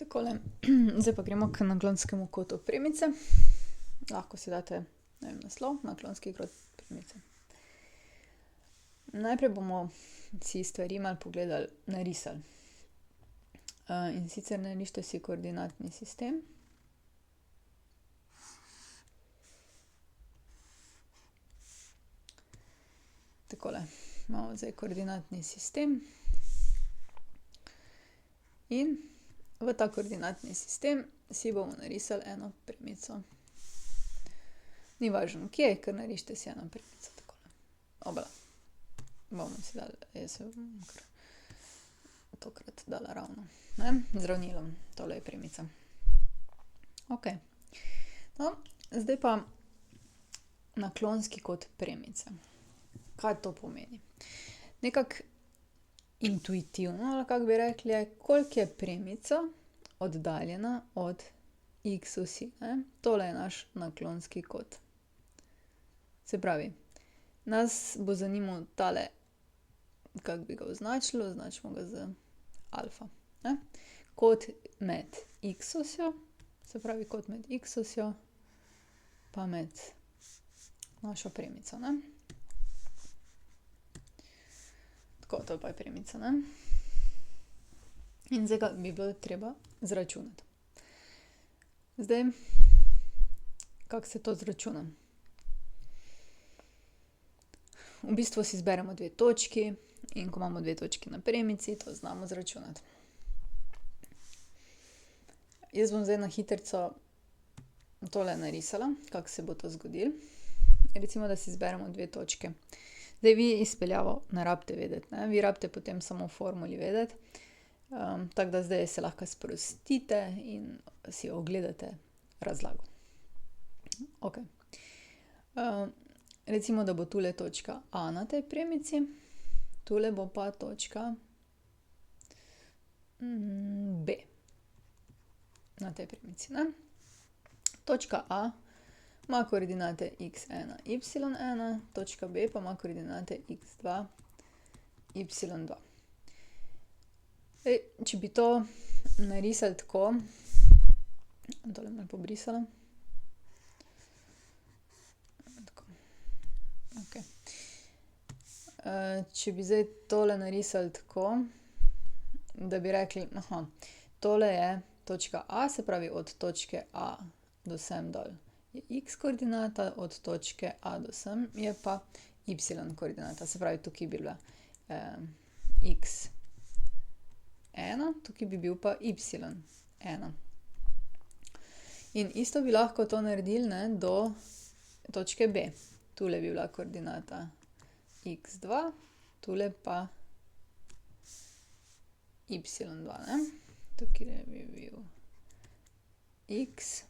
Takole, zdaj pa gremo k naklonskemu kotu premice. Lahko si date, naslov, naklonski kot premice. Najprej bomo si stvari malo pogledali, narisali. In sicer narišite si koordinatni sistem. Takole, imamo zdaj koordinatni sistem. In v ta koordinatni sistem si bomo narisali eno premico. Ni važno kje, kar narišite si eno premico, takole. Obala. Bomo si dali, jaz se bom kar tokrat dala ravno, ne, z ravnilom, tole je premica. Okej. No, zdaj pa naklonski kot premice. Kaj to pomeni? Nekako intuitivno, ali kako bi rekli, je, koliko je premica oddaljena od x osi, ne. Tole je naš naklonski kot. Se pravi, nas bo zanimal tale, kako bi ga označili, označimo ga z alfa, ne. Kot med x osjo, se pravi kot med x osjo pa med našo premico, ne. Tako, to pa je premica, ne. In zdaj ga bi bilo treba izračunati. Zdaj, kako se to izračuna? V bistvu si izberemo dve točki in ko imamo dve točki na premici, to znamo izračunati. Jaz bom zdaj na hitrico tole narisala, kako se bo to zgodilo. Recimo, da si izberemo dve točke. Zdaj vi izpeljavo ne rabite vedeti, ne. Vi rabite potem samo v formuli vedeti. Tako da zdaj se lahko sprostite in si ogledate razlago. Okej. Recimo, da bo tule točka A na tej premici, tule bo pa točka B na tej premici, ne. Točka A ima koordinate x1, y1, točka B pa ima koordinate x2, y2. Zdaj, če bi to narisali tako, tole malo pobrisala. Tako. Okej. Če bi zdaj tole narisali tako, da bi rekli, tole je točka A, se pravi od točke A do sem dol je x koordinata, od točke A do sem je pa y koordinata. Se pravi, tukaj bi bila x1, tukaj bi bil pa y1. In isto bi lahko to naredili, ne, do točke B. Tule bi bila koordinata x2, tule pa y2, ne. Tukaj bi bil x2,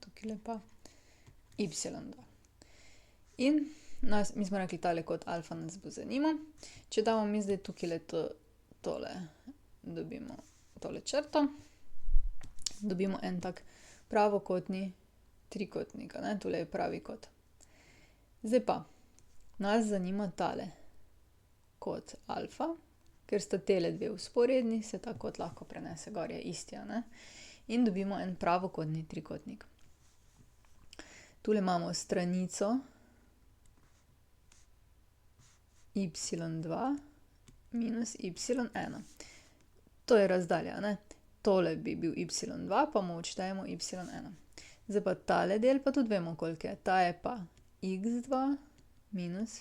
tukajle pa y2. In mi smo rekli, tale kot alfa nas bo zanimal. Če damo mi zdaj tukajle tole, dobimo tole črto, dobimo en tak pravokotni trikotnik, a ne, tule je pravi kot. Zdaj pa, nas zanima tale kot alfa, ker sta tele dve vzporedni, se ta kot lahko prenese gor, je isti, a ne. In dobimo en pravokotni trikotnik. Tule imamo stranico y2 minus y1. To je razdalja, ne. Tole bi bil y2, pa mu odštejemo y1. Zdaj pa tale del, pa tudi vemo, koliko je. Ta je pa x2 minus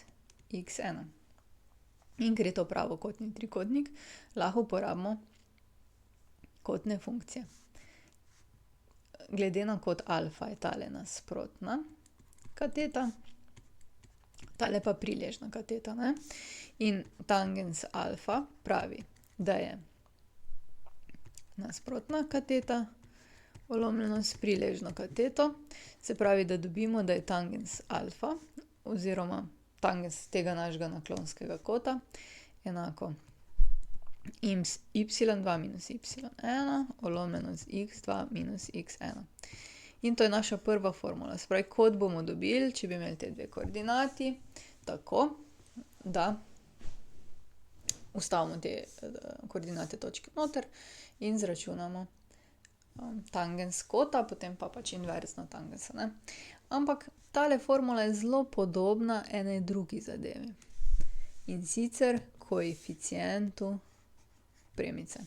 x1. In ker je to pravokotni trikotnik, lahko uporabimo kotne funkcije. Glede na kot alfa je tale nasprotna kateta, tale pa priležna kateta, ne. In tangens alfa pravi, da je nasprotna kateta polomljena s priležno kateto. Se pravi, da dobimo, da je tangens alfa oziroma tangens tega našega naklonskega kota enako y2 minus y1 polomljeno z x2 minus x1. In to je naša prva formula. Se pravi, kot bomo dobili, če bi imeli te dve koordinati, tako, da ustavimo te koordinate točke noter in zračunamo tangens kota, potem pa pač inverzno tangensa, ne. Ampak tale formula je zelo podobna eni drugi zadevi. In sicer koeficientu premice.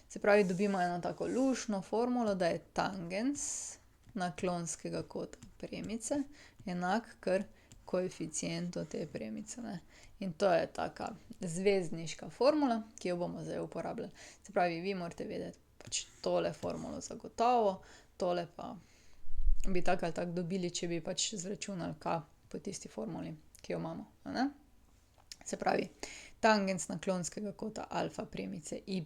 Se pravi, dobimo eno tako luštno formulo, da je tangens naklonskega kota premice enak kar koeficientu te premice, ne. In to je taka zvezdniška formula, ki jo bomo zdaj uporabljali. Se pravi, vi morate vedeti pač tole formulo zagotovo, tole pa bi tako ali tako dobili, če bi pač zračunali K po tisti formuli, ki jo imamo, a ne. Se pravi, tangens naklonskega kota alfa premice y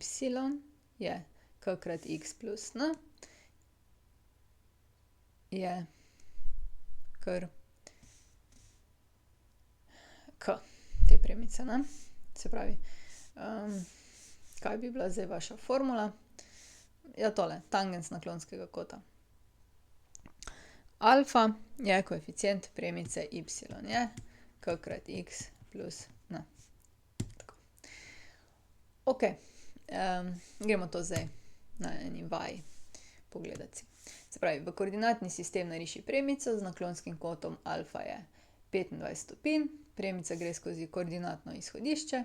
je K krat x plus n je kar K te premice, ne. Se pravi, kaj bi bila zdaj vaša formula? Ja, tole, tangens naklonskega kota alfa je koeficient premice y je K krat x plus n. Tako. Okej, gremo to zdaj na eni vaji pogledati si. Se pravi, v koordinatni sistem nariši premico z naklonskim kotom alfa je 25 stopinj, premica gre skozi koordinatno izhodišče,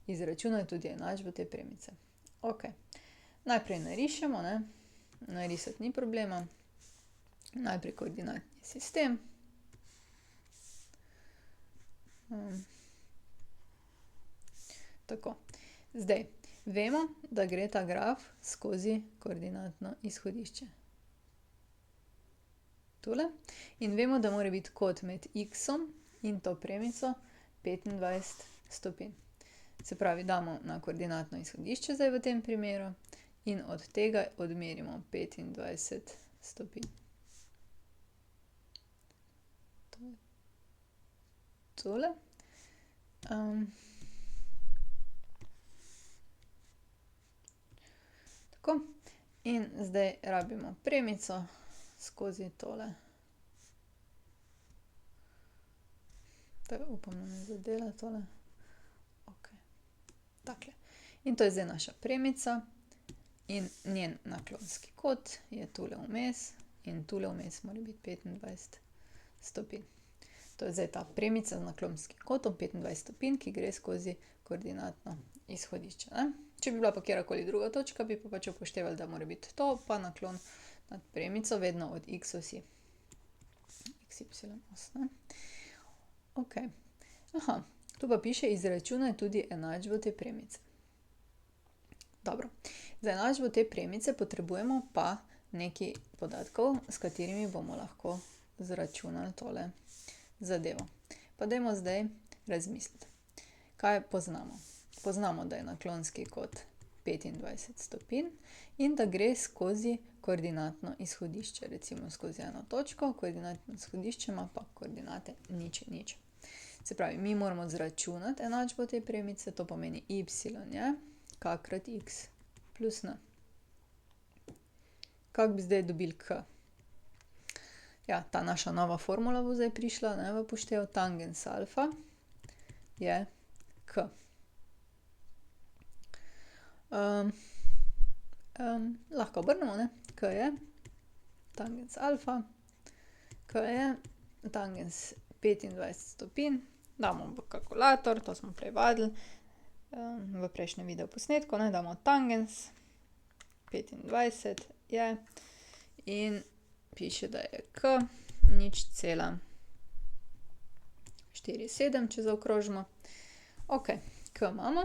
izračunaj tudi enačbo te premice. Okej, najprej narišemo, ne, narisati ni problema. Najprej koordinatni sistem. Tako, zdaj, vemo, da gre ta graf skozi koordinatno izhodišče. Tule. In vemo, da mora biti kot med x-om in to premico 25 stopinj. Se pravi, damo na koordinatno izhodišče zdaj v tem primeru in od tega odmerimo 25 stopinj. To je tole. Tako. In zdaj rabimo premico skozi tole. Tako, upam, da ne zadela tole. Okej. Takle. In to je zdaj naša premica in njen naklonski kot je tule vmes in tule vmes mora biti 25 stopinj. To je zdaj ta premica z naklonskim kotom 25 stopinj, ki gre skozi koordinatno izhodišče, ne. Če bi bila pa katerakoli druga točka, bi pa pač upoštevali, da mora biti to pa naklon nad premico vedno od x osi. XY os, ne. Okej. Aha, tu pa piše izračunaj tudi enačbo te premice. Dobro. Za enačbo te premice potrebujemo pa nekaj podatkov, s katerimi bomo lahko zračunali tole zadevo. Pa dajmo zdaj razmisliti. Kaj poznamo? Poznamo, da je naklonski kot 25 stopinj in da gre skozi koordinatno izhodišče, recimo skozi eno točko, koordinatno izhodišče ima pa koordinate 0, 0. Se pravi, mi moramo zračunati enačbo te premice, to pomeni y je K krat x plus n. Kako bi zdaj dobili K? Ja, ta naša nova formula bo zdaj prišla, ne, v poštev. Tangens alfa je K. Lahko obrnemo, ne. K je tangens alfa, K je tangens 25 stopinj. Damo v kalkulator, to smo prej vadili v prejšnjem videoposnetku, ne, damo tangens 25 je in piše, da je K 0,47, če zaokrožimo. Okej, K imamo.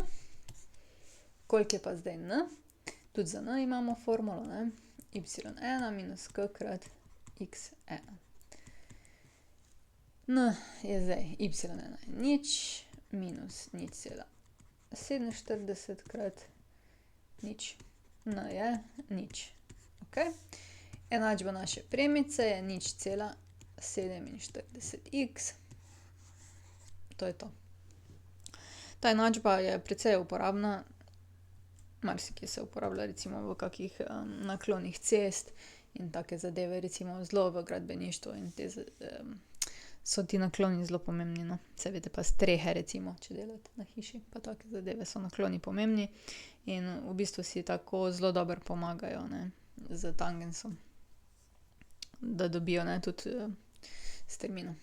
Koliko je pa zdaj n? Tudi za n imamo formulo, ne. y1 minus k krat x1. N je zdaj y1 je 0 minus 0,47 krat 0. N je 0. Okej. Enačba naše premice je 0,47x. To je to. Ta enačba je precej uporabna. Marsikje se uporablja recimo v kakih naklonih cest in take zadeve, recimo zelo v gradbeništvu in te so ti nakloni zelo pomembni, no. Saj veste, pa strehe recimo, če delate na hiši, pa take zadeve, so nakloni pomembni. In v bistvu si tako zelo dobro pomagajo, ne, s tangensom. Da dobijo, ne, tudi strmino.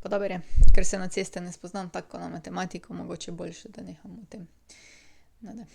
Pa dobro je, ker se na ceste ne spoznam tako na matematiko, mogoče boljše, da neham o tem. No, da.